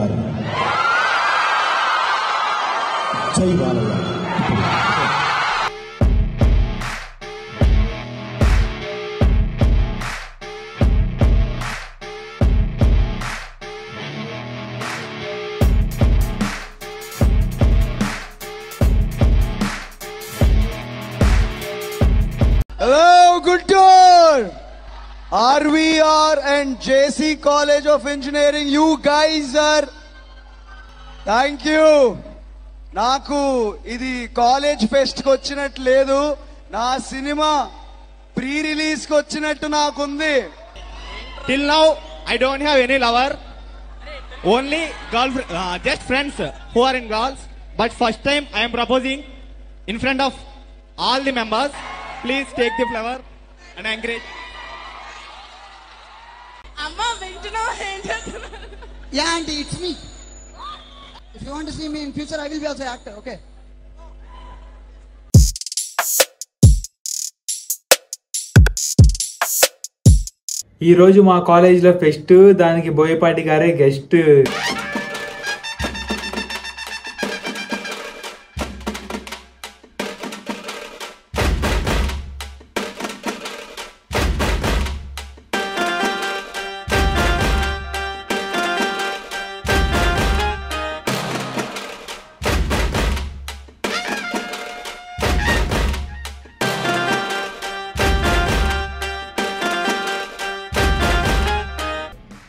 గారు. జై Balayya. Hello, Guntur! RVR and JC College of Engineering, you guys are... Thank you. నాకు ఇది college ఫెస్ట్కి వచ్చినట్టు లేదు, నా సినిమా ప్రీ రిలీజ్కి వచ్చినట్టు నాకుంది. Till now, I don't have any lover. Only girlfriend, just friends who are in girls. But first time I am proposing in front of all the members. Please take the flower and encourage. Amma, yeah, auntie, it's me. If you want to see me in future, I will be also actor. Okay. ఈ రోజు మా కాలేజీలో pest, దానికి బోయపాటి గారే guest.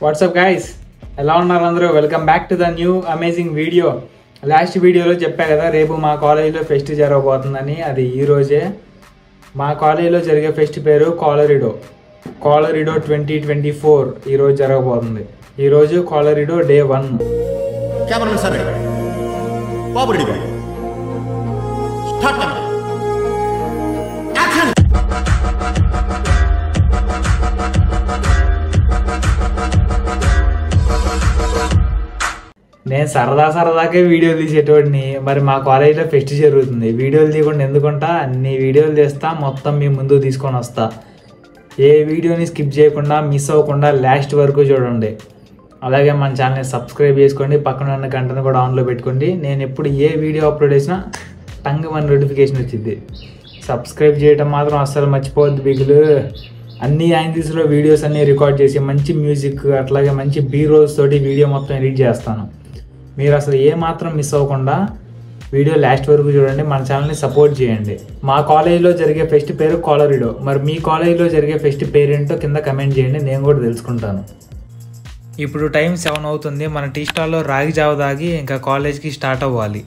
WhatsApp guys, ఎలా ఉన్నారు అందరూ? Welcome back to the new amazing video. Last వీడియోలో చెప్పా కదా రేపు మా కాలేజీలో ఫెస్ట్ జరగబోతుందని. అది ఈరోజే. మా కాలేజీలో జరిగే ఫెస్ట్ పేరు కోలరిడో 2024 ఈరోజు జరగబోతుంది. ఈరోజు కోలరిడో డే 1. నేను సరదాకే వీడియో తీసేటోడిని. మరి మా కాలేజీలో ఫెస్ట్ జరుగుతుంది, వీడియోలు తీయకుండా ఎందుకుంటా? అన్ని వీడియోలు తీస్తా, మొత్తం మీ ముందు తీసుకొని వస్తా. ఏ వీడియోని స్కిప్ చేయకుండా, మిస్ అవ్వకుండా లాస్ట్ వరకు చూడండి. అలాగే మన ఛానల్ని సబ్స్క్రైబ్ చేసుకోండి, పక్కన ఉన్న గంటను కూడా ఆన్లో పెట్టుకోండి. నేను ఎప్పుడు ఏ వీడియో అప్లోడ్ చేసినా మన నోటిఫికేషన్ వచ్చింది. సబ్స్క్రైబ్ చేయడం మాత్రం అస్సలు మర్చిపోవద్దు బిగులు. అన్ని 90sలో వీడియోస్ అన్నీ రికార్డ్ చేసి మంచి మ్యూజిక్, అట్లాగే మంచి B-rolls తోటి వీడియో మొత్తం ఎడిట్ చేస్తాను. మీరు అసలు ఏమాత్రం మిస్ అవ్వకుండా వీడియో లాస్ట్ వరకు చూడండి, మన ఛానల్ని సపోర్ట్ చేయండి. మా కాలేజీలో జరిగే ఫెస్ట్ పేరు కోలరిడో. మరి మీ కాలేజీలో జరిగే ఫెస్ట్ పేరేంటో కింద కమెంట్ చేయండి, నేను కూడా తెలుసుకుంటాను. ఇప్పుడు టైం 7 అవుతుంది. మన టీ స్టాల్లో రాగి జావ తాగి ఇంకా కాలేజ్కి స్టార్ట్ అవ్వాలి.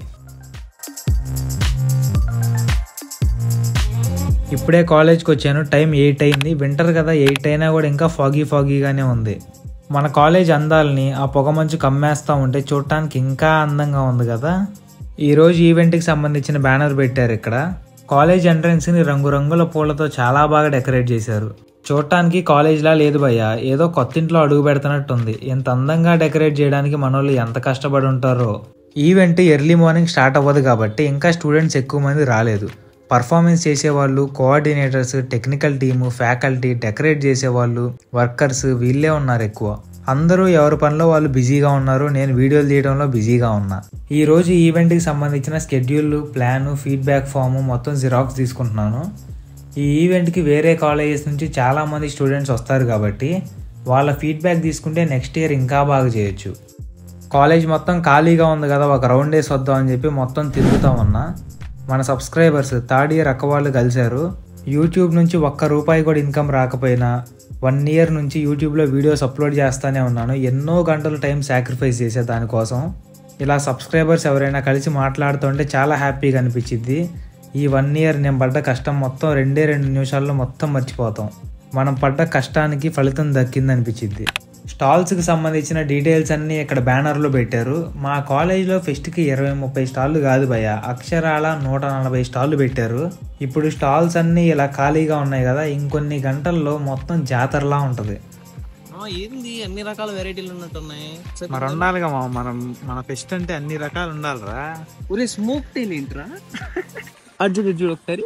ఇప్పుడే కాలేజ్కి వచ్చాను, టైం 8 అయింది. వింటర్ కదా, 8 అయినా కూడా ఇంకా ఫాగీగానే ఉంది. మన కాలేజ్ అందాలని ఆ పొగ మంచు కమ్మేస్తూ ఉంటే చూడటానికి ఇంకా అందంగా ఉంది కదా. ఈరోజు ఈవెంట్కి సంబంధించిన బ్యానర్ పెట్టారు ఇక్కడ. కాలేజ్ ఎంట్రన్స్ని రంగురంగుల పూలతో చాలా బాగా డెకరేట్ చేశారు. చూడటానికి కాలేజ్లా లేదు భయ్య, ఏదో కొత్త ఇంట్లో అడుగు పెడుతున్నట్టుంది. ఇంత అందంగా డెకరేట్ చేయడానికి మనోళ్ళు ఎంత కష్టపడి ఉంటారో. ఈవెంట్ ఎర్లీ మార్నింగ్ స్టార్ట్ అవ్వదు కాబట్టి ఇంకా స్టూడెంట్స్ ఎక్కువ మంది రాలేదు. పర్ఫార్మెన్స్ చేసేవాళ్ళు, coordinators, technical team, faculty, decorate చేసేవాళ్ళు, వర్కర్స్ వీళ్ళే ఉన్నారు ఎక్కువ. అందరూ ఎవరి పనిలో వాళ్ళు బిజీగా ఉన్నారు. నేను వీడియోలు తీయడంలో బిజీగా ఉన్నా. ఈరోజు ఈవెంట్కి సంబంధించిన స్కెడ్యూల్, ప్లాను, ఫీడ్బ్యాక్ ఫాము మొత్తం జిరాక్స్ తీసుకుంటున్నాను. ఈ ఈవెంట్కి వేరే కాలేజెస్ నుంచి చాలామంది స్టూడెంట్స్ వస్తారు కాబట్టి వాళ్ళ ఫీడ్బ్యాక్ తీసుకుంటే నెక్స్ట్ ఇయర్ ఇంకా బాగా చేయొచ్చు. కాలేజ్ మొత్తం ఖాళీగా ఉంది కదా, ఒక రౌండ్ వేసి వద్దాం అని చెప్పి మొత్తం తిరుగుతూ ఉన్నా. మన సబ్స్క్రైబర్స్ థర్డ్ ఇయర్ అక్క వాళ్ళు కలిశారు. యూట్యూబ్ నుంచి ₹1 కూడా ఇన్కమ్ రాకపోయినా 1 year నుంచి యూట్యూబ్లో వీడియోస్ అప్లోడ్ చేస్తూనే ఉన్నాను. ఎన్నో గంటలు టైం సాక్రిఫైస్ చేసే దానికోసం. ఇలా సబ్స్క్రైబర్స్ ఎవరైనా కలిసి మాట్లాడుతుంటే చాలా హ్యాపీగా అనిపించింది. ఈ 1 year నేను పడ్డ కష్టం మొత్తం 2 నిమిషాల్లో మొత్తం మర్చిపోతాం. మనం పడ్డ కష్టానికి ఫలితం దక్కిందనిపించింది. స్టాల్స్కి సంబంధించిన డీటెయిల్స్ అన్నీ ఇక్కడ బ్యానర్లో పెట్టారు. మా కాలేజీలో ఫెస్ట్కి 20-30 స్టాళ్ళు కాదు భయ్య, అక్షరాల 140 స్టాళ్ళు పెట్టారు. ఇప్పుడు స్టాల్స్ అన్నీ ఇలా ఖాళీగా ఉన్నాయి కదా, ఇంకొన్ని గంటల్లో మొత్తం జాతరలా ఉంటుంది. ఏంది అన్ని రకాల వెరైటీలు ఉన్నట్టున్నాయి. మరి ఉండాలిగా మన ఫెస్ట్ అంటే అన్ని రకాలు ఉండాలిరా. ఒరే స్మోక్ టైల్ ఏంట్రా? అర్జున్ ఒకసారి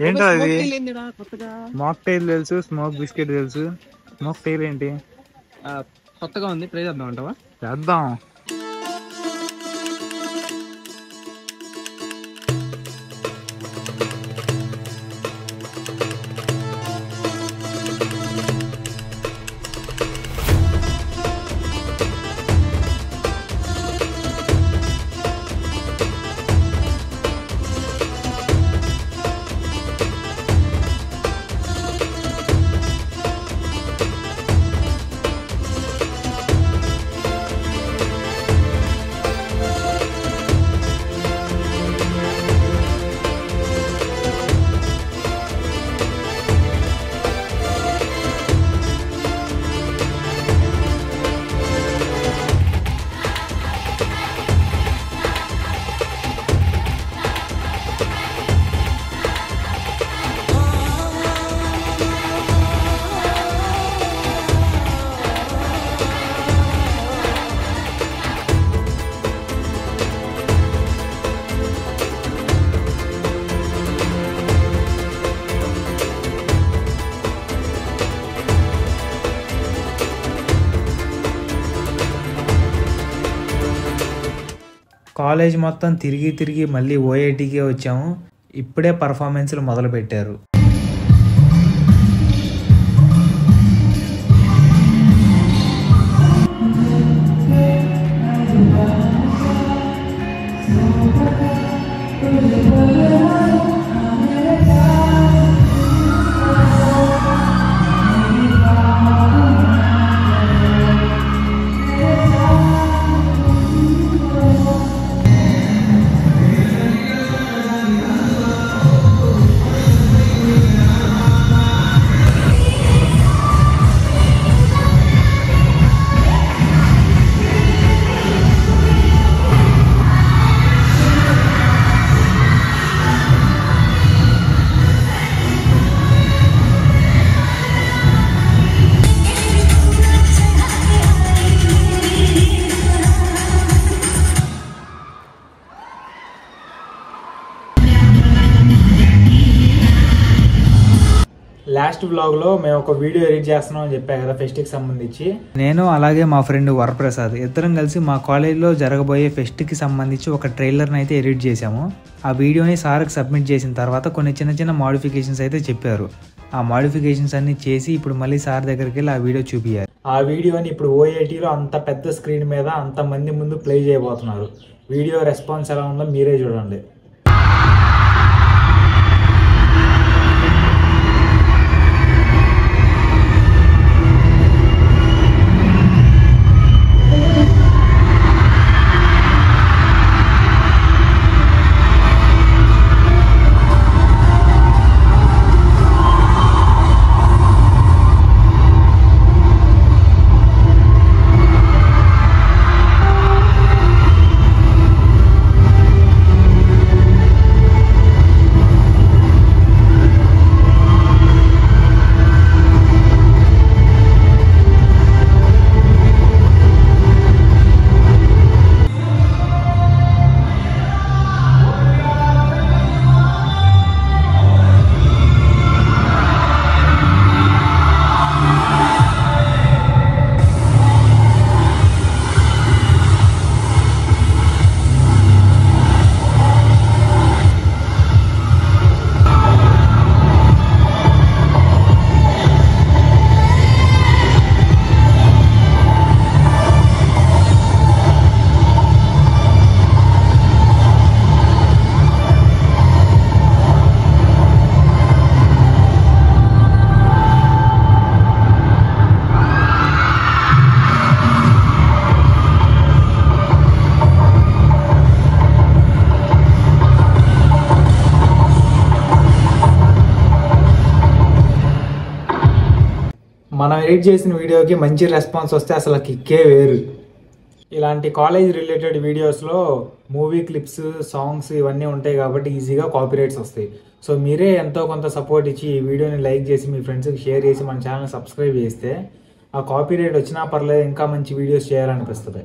ఏంటో అది స్మోక్ టైల్ తెలుసు, స్మోక్ బిస్కెట్ తెలుసు. స్మోక్ టైల్ ఏంటి? కొత్తగా ఉంది, ట్రై చేద్దాం అంటావా? చేద్దాం. కాలేజ్ మొత్తం తిరిగి మళ్ళీ ఓఐటీకే వచ్చాము. ఇప్పుడే పర్ఫార్మెన్స్లు మొదలుపెట్టారు. లాస్ట్ వ్లాగ్లో మేము ఒక వీడియో ఎడిట్ చేస్తున్నాం అని చెప్పా కదా ఫెస్ట్కి సంబంధించి. నేను అలాగే మా ఫ్రెండ్ వరప్రసాద్ ఇద్దరం కలిసి మా కాలేజ్లో జరగబోయే ఫెస్ట్కి సంబంధించి ఒక ట్రైలర్ని అయితే ఎడిట్ చేశాము. ఆ వీడియోని సార్కి సబ్మిట్ చేసిన తర్వాత కొన్ని చిన్న మోడిఫికేషన్స్ అయితే చెప్పారు. ఆ మోడిఫికేషన్స్ అన్ని చేసి ఇప్పుడు మళ్ళీ సార్ దగ్గరికి వెళ్ళి ఆ వీడియో చూపించారు. ఆ వీడియోని ఇప్పుడు ఓఐటీలో అంత పెద్ద స్క్రీన్ మీద అంతమంది ముందు ప్లే చేయబోతున్నారు. వీడియో రెస్పాన్స్ ఎలా ఉందో మీరే చూడండి. మనం ఎడిట్ చేసిన వీడియోకి మంచి రెస్పాన్స్ వస్తే అసలు కిక్కే వేరు. ఇలాంటి కాలేజ్ రిలేటెడ్ వీడియోస్లో మూవీ క్లిప్స్, సాంగ్స్ ఇవన్నీ ఉంటాయి కాబట్టి ఈజీగా కాపీరైట్స్ వస్తాయి. సో మీరే ఎంతో కొంత సపోర్ట్ ఇచ్చి ఈ వీడియోని లైక్ చేసి మీ ఫ్రెండ్స్కి షేర్ చేసి మన ఛానల్ సబ్స్క్రైబ్ చేస్తే ఆ కాపీరైట్ వచ్చినా పర్లేదు, ఇంకా మంచి వీడియోస్ చేయాలనిపిస్తుంది.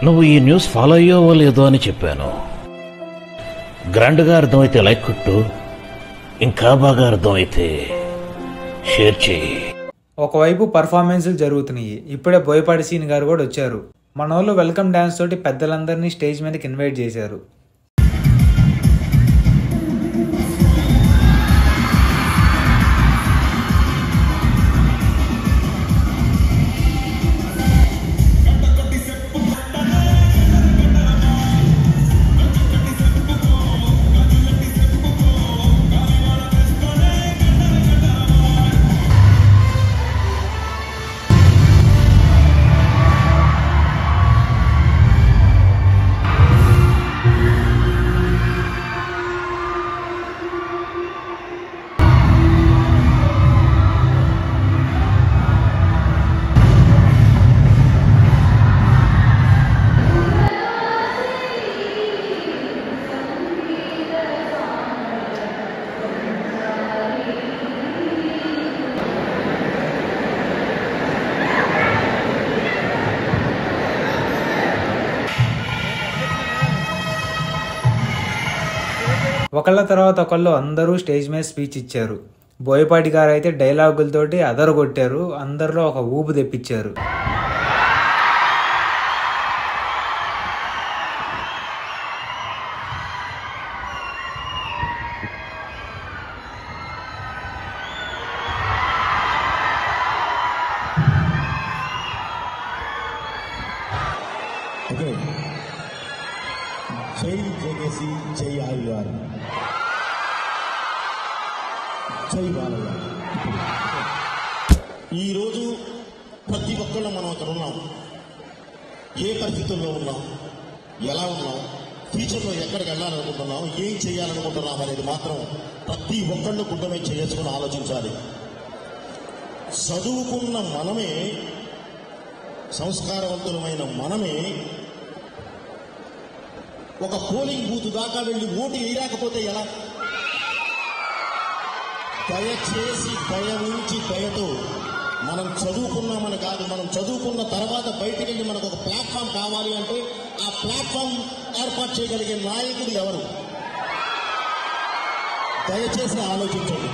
నువ్వు ఈ న్యూస్ ఫాలో అయ్యావో లేదో అని చెప్పాను. గ్రాండ్గా అర్థమైతే లైక్ కొట్టు, ఇంకా బాగా అర్థమైతే షేర్ చేయి. ఒకవైపు పర్ఫార్మెన్స్లు జరుగుతున్నాయి. ఇప్పుడే బోయపాటి సీన్ గారు కూడా వచ్చారు. మన వాళ్ళు వెల్కమ్ డ్యాన్స్ తోటి పెద్దలందరినీ స్టేజ్ మీదకి ఇన్వైట్ చేశారు. ఒకళ్ళ తర్వాత ఒకళ్ళు అందరూ స్టేజ్ మీద స్పీచ్ ఇచ్చారు. బోయపాటి గారు అయితే డైలాగులతోటి అదరగొట్టారు. అందరిలో ఒక ఊపు తెప్పించారు. ఓకే, జై జేకేసి, జై ఆర్వీఆర్, జై బాలయ్య. ఈరోజు ప్రతి ఒక్కళ్ళు మనం అక్కడ ఉన్నాం. ఏ పరిస్థితుల్లో ఉన్నాం, ఎలా ఉన్నాం, ఫ్యూచర్లో ఎక్కడికి వెళ్ళాలనుకుంటున్నాం, ఏం చేయాలనుకుంటున్నాం అనేది మాత్రం ప్రతి ఒక్కళ్ళు గుడ్డమే చేసుకుని ఆలోచించాలి. చదువుకున్న మనమే, సంస్కారవంతులమైన మనమే ఒక పోలింగ్ బూత్ దాకా వెళ్ళి ఓటు వేయలేకపోతే ఎలా? దయచేసి దయ నుంచి దయతో మనం చదువుకున్నామని కాదు, మనం చదువుకున్న తర్వాత బయటికి వెళ్ళి మనకు ఒక ప్లాట్ఫామ్ కావాలి అంటే ఆ ప్లాట్ఫామ్ ఏర్పాటు చేయగలిగే నాయకుడు ఎవరు? దయచేసి ఆలోచించండి.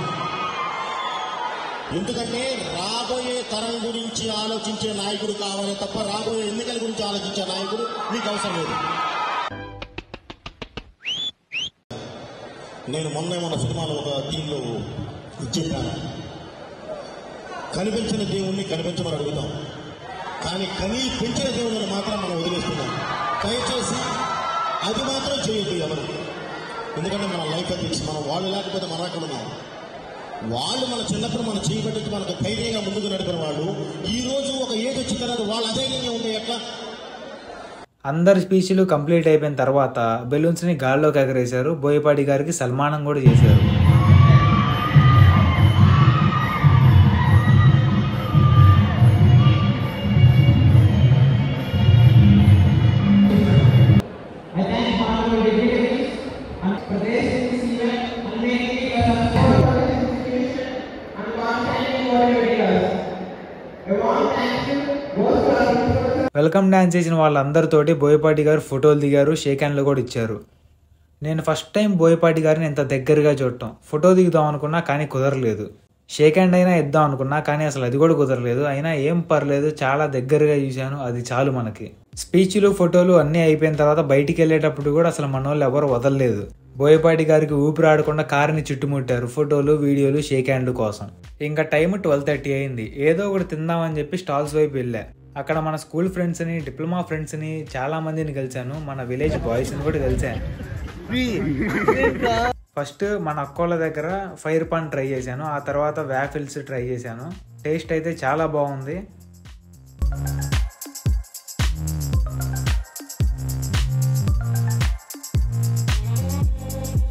ఎందుకంటే రాబోయే తరం గురించి ఆలోచించే నాయకుడు కావాలి తప్ప రాబోయే ఎన్నికల గురించి ఆలోచించే నాయకుడు మీకు అవసరం లేదు. నేను మొన్న సినిమాలో ఒక థీమ్లో చెప్పాను, కనిపించిన దేవుణ్ణి కనిపించమని అడుగుతాం, కానీ పెంచిన దేవుళ్ళని మాత్రం మనం వదిలేస్తున్నాం. దయచేసి అది మాత్రం చేయొద్దు ఎవరు. ఎందుకంటే మన లైఫ్ ఎథిక్స్, మనం వాళ్ళు లేకపోతే మనం అక్కడ ఉన్నాం. వాళ్ళు మన చిన్నప్పుడు మనం చేయబట్టి మనకు ధైర్యంగా ముందుకు నడిపిన వాళ్ళు ఈ రోజు ఒక ఏజ్ వచ్చిన తర్వాత వాళ్ళు అధైర్యంగా ఉంటే ఎట్లా? అందరి స్పీచ్లు కంప్లీట్ అయిపోయిన తర్వాత బెలూన్స్ని గాల్లోకి ఎగరేశారు. బోయపాటి గారికి సన్మానం కూడా చేశారు. వెల్కమ్ డ్యాన్స్ చేసిన వాళ్ళందరితోటి బోయపాటి గారు ఫోటోలు దిగారు, షేక్ హ్యాండ్లు కూడా ఇచ్చారు. నేను ఫస్ట్ టైం బోయపాటి గారిని ఇంత దగ్గరగా చూడటం. ఫోటో దిగుదాం అనుకున్నా కానీ కుదరలేదు. షేక్ హ్యాండ్ అయినా ఇద్దాం అనుకున్నా కానీ అసలు అది కూడా కుదరలేదు. అయినా ఏం పర్లేదు, చాలా దగ్గరగా చూశాను, అది చాలు మనకి. స్పీచ్లు ఫోటోలు అన్నీ అయిపోయిన తర్వాత బయటికి వెళ్ళేటప్పుడు కూడా అసలు మన వాళ్ళు ఎవరు వదలలేదు. బోయపాటి గారికి ఊపిరాడకుండా కారుని చుట్టుముట్టారు ఫోటోలు, వీడియోలు, షేక్ హ్యాండ్లు కోసం. ఇంకా టైం 12:30 అయింది. ఏదో ఒకటి తిందామని చెప్పి స్టాల్స్ వైపు వెళ్ళా. అక్కడ మన స్కూల్ ఫ్రెండ్స్ని, డిప్లొమా ఫ్రెండ్స్ని, చాలా మందిని కలిశాను. మన విలేజ్ బాయ్స్ని కూడా కలిశాను. ఫస్ట్ మన అక్కోళ్ళ దగ్గర ఫైర్ పాన్ ట్రై చేశాను, ఆ తర్వాత వ్యాఫిల్స్ ట్రై చేశాను. టేస్ట్ అయితే చాలా బాగుంది.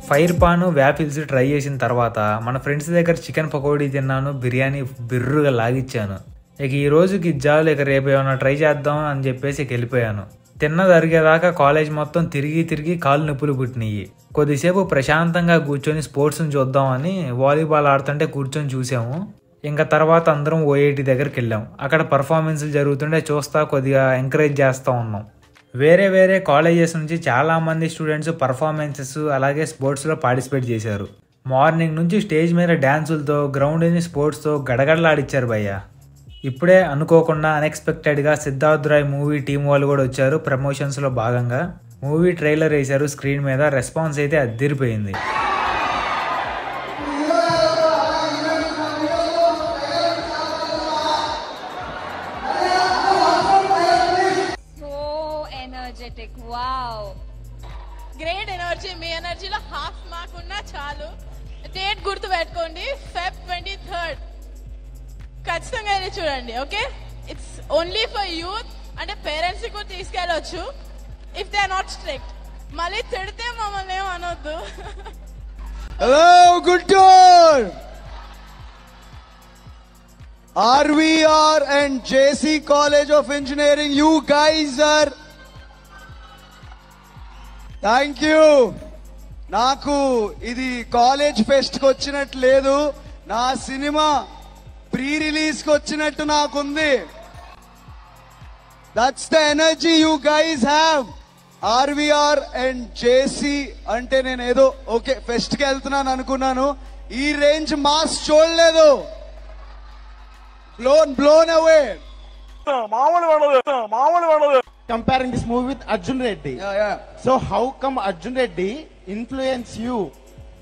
ఫైర్ పాన్, వ్యాఫిల్స్ ట్రై చేసిన తర్వాత మన ఫ్రెండ్స్ దగ్గర చికెన్ పకోడీ తిన్నాను, బిర్యానీ బిర్రుగా లాగిచ్చాను. ఇక ఈ రోజుకి జాలు, ఇక రేపు ఏమైనా ట్రై చేద్దాం అని చెప్పేసి వెళ్ళిపోయాను. తిన్నది అరిగేదాకా కాలేజ్ మొత్తం తిరిగి కాళ్ళు నొప్పులు పుట్టినాయి. కొద్దిసేపు ప్రశాంతంగా కూర్చొని స్పోర్ట్స్ని చూద్దామని వాలీబాల్ ఆడుతుంటే కూర్చొని చూసాము. ఇంకా తర్వాత అందరం ఓఐటి దగ్గరికి వెళ్ళాం. అక్కడ పర్ఫార్మెన్స్లు జరుగుతుంటే చూస్తా కొద్దిగా ఎంకరేజ్ చేస్తూ ఉన్నాం. వేరే కాలేజెస్ నుంచి చాలామంది స్టూడెంట్స్ పర్ఫార్మెన్సెస్ అలాగే స్పోర్ట్స్లో పార్టిసిపేట్ చేశారు. మార్నింగ్ నుంచి స్టేజ్ మీద డ్యాన్సులతో, గ్రౌండ్ని స్పోర్ట్స్తో గడగడలాడిచ్చారు భయ్య. ఇప్పుడే అనుకోకుండా అన్ఎక్స్పెక్టెడ్గా సిద్ధార్థ్ రాయ్ మూవీ టీం వాళ్ళు కూడా వచ్చారు ప్రమోషన్స్లో భాగంగా. మూవీ ట్రైలర్ వేశారు స్క్రీన్ మీద, రెస్పాన్స్ అయితే అదిరిపోయింది. Wow, great energy. మీ ఎనర్జీలో హాఫ్ మార్క్ ఉన్నా చాలు. డేట్ గుర్తు పెట్టుకోండి, Feb 23rd. ఖచ్చితంగా ఇది చూడండి. Okay, it's only for youth. అంటే పేరెంట్స్ కూడా తీసుకెళ్ళొచ్చు if they are not strict. మళ్ళీ తిడితే మమ్మల్ని ఏం అనొద్దు. Hello Guntur, RVR and JC College of Engineering, you guys are, thank you. నాకు ఇది కాలేజ్ ఫెస్ట్కి వచ్చినట్టు లేదు, నా సినిమా ప్రీ రిలీజ్కి వచ్చినట్టు నాకుంది. That's the energy you guys have. RVR and JC అంటే నేను ఏదో ఓకే ఫెస్ట్కి వెళ్తున్నాను అనుకున్నాను, ఈ రేంజ్ మాస్ చూడలేదు. blown away. Comparing this movie with Arjun Reddy. Yeah. So how come Arjun Reddy influenced you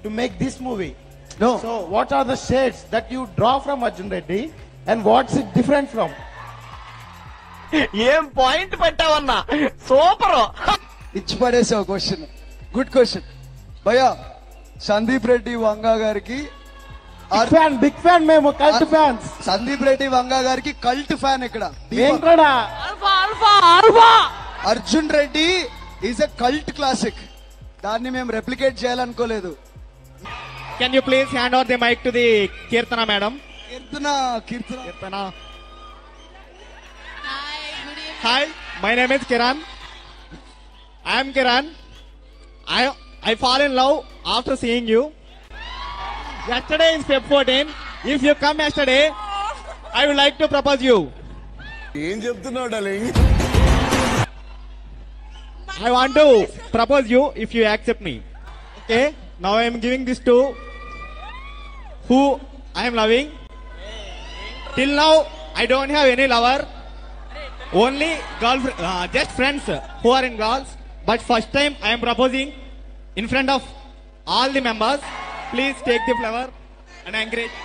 to make this movie? No. So what are the shades that you draw from Arjun Reddy and what's it different from? ఏం point పెట్టావన్నా, super. ఇచ్చి పడేసావు question. Good question భయ్యా. సందీప్ రెడ్డి వంగా గారికి big fan మేము, cult fans. Sandeep Reddy Vanga గారికి cult fan ఇక్కడ. Arjun Reddy is a cult classic, దాన్ని మేము replicate చేయాలనుకోలేదు. Can you please hand over the mic to the Kirtana madam? Kirtana. Hi, my name is Kiran. I am Kiran. I fall in love after seeing you. Yesterday is Feb 14. If you come yesterday, I would like to propose you. ఏం చెప్తున్నావు darling? I want to propose you if you accept me. Okay, now I am giving this to who I am loving. Till now I don't have any lover, only girlfriend, just friends who are in girls. But first time I am proposing in front of all the members. Please take the flower and encourage.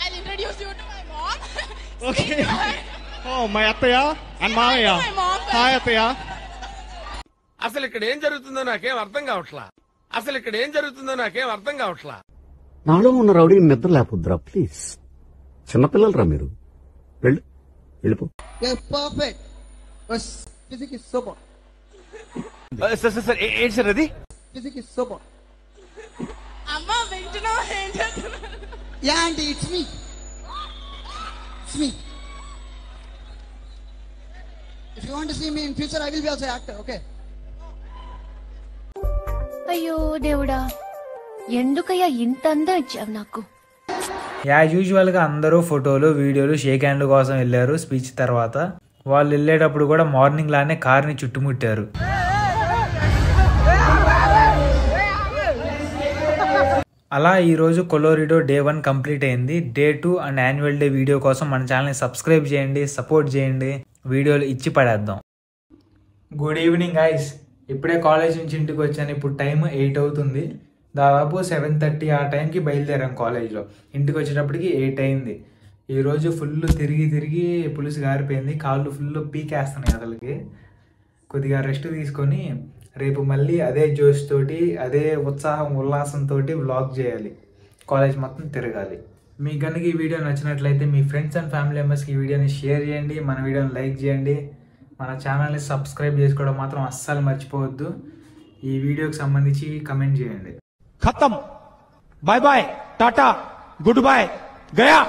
I'll introduce you to my mom. Okay. Oh, my attaya and Maya. My mom. Hi attaya. అసలు ఇక్కడ ఏం జరుగుతుందో నాకేం అర్థం కావట్లా. నాలో ఉన్న రౌడీని నిద్ర లేపుద్రా ప్లీజ్. చిన్నపిల్లలరా మీరు, వెళ్ళిపో. Perfect. Physics is super. Sir ఏంటి సార్ అది? Physics is super. అమ్మ వింటున్నావు ఏం చేస్తున్నారు? Yeah aunty, it's me. If you want to see me in future, I will be also actor. Okay. అయ్యో దేవుడా, ఎందుకయ్యా ఇంత అందం ఇచ్చావు నాకు? యాజ్ యూజువల్గా అందరూ ఫోటోలు వీడియోలు షేక్ హ్యాండ్ల కోసం వెళ్ళారు. స్పీచ్ తర్వాత వాళ్ళు వెళ్ళేటప్పుడు కూడా మార్నింగ్ లానే కార్ని చుట్టుముట్టారు. అలా ఈరోజు కొలోరిడో డే 1 కంప్లీట్ అయింది. Day 2 and annual day video కోసం మన ఛానల్ని సబ్స్క్రైబ్ చేయండి, సపోర్ట్ చేయండి. వీడియోలు ఇచ్చి పడేద్దాం. Good evening guys. ఇప్పుడే కాలేజ్ నుంచి ఇంటికి వచ్చాను. ఇప్పుడు టైం 8 అవుతుంది. దాదాపు 7:30 ఆ టైంకి బయలుదేరాం కాలేజ్లో. ఇంటికి వచ్చేటప్పటికి 8 అయింది. ఈరోజు ఫుల్ తిరిగి పులుసు గారిపోయింది, కాళ్ళు ఫుల్ పీకేస్తున్నాయి అసలుకి. కొద్దిగా రెస్ట్ తీసుకొని రేపు మళ్ళీ అదే జోష్ తోటి, అదే ఉల్లాసంతో వ్లాగ్ చేయాలి, కాలేజ్ మొత్తం తిరగాలి. మీకు కనుక ఈ వీడియో నచ్చినట్లయితే మీ ఫ్రెండ్స్ అండ్ ఫ్యామిలీ మెంబర్స్కి ఈ వీడియోని షేర్ చేయండి, మన వీడియోని లైక్ చేయండి, మన ఛానల్ని సబ్స్క్రైబ్ చేసుకోవడం మాత్రం అస్సలు మర్చిపోవద్దు. ఈ వీడియోకి సంబంధించి కమెంట్ చేయండి. ఖతం, బాయ్ బాయ్, టాటా, గుడ్ బాయ్, గయా.